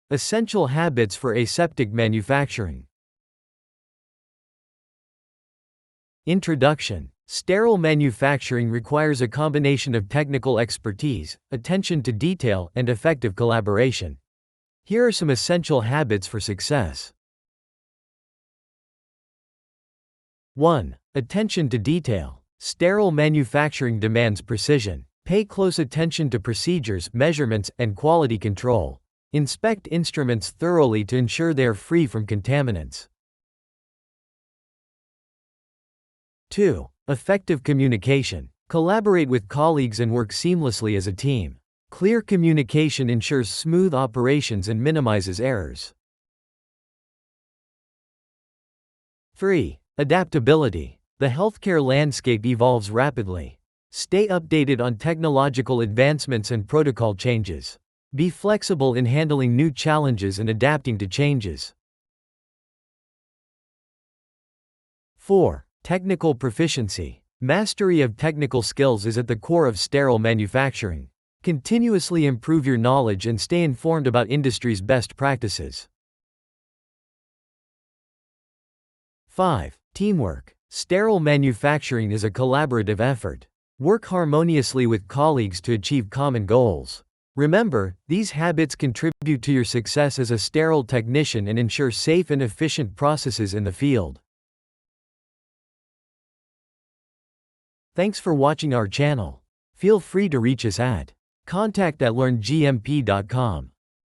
Essential habits for aseptic manufacturing. Introduction. Sterile manufacturing requires a combination of technical expertise, attention to detail, and effective collaboration. Here are some essential habits for success. 1. Attention to detail. Sterile manufacturing demands precision. Pay close attention to procedures, measurements, and quality control. Inspect instruments thoroughly to ensure they are free from contaminants. 2. Effective communication. Collaborate with colleagues and work seamlessly as a team. Clear communication ensures smooth operations and minimizes errors. 3. Adaptability. The healthcare landscape evolves rapidly. Stay updated on technological advancements and protocol changes. Be flexible in handling new challenges and adapting to changes. 4. Technical proficiency. Mastery of technical skills is at the core of sterile manufacturing. Continuously improve your knowledge and stay informed about industry's best practices. 5. Teamwork. Sterile manufacturing is a collaborative effort. Work harmoniously with colleagues to achieve common goals. Remember, these habits contribute to your success as a sterile technician and ensure safe and efficient processes in the field. Thanks for watching our channel. Feel free to reach us at contact@learngmp.com.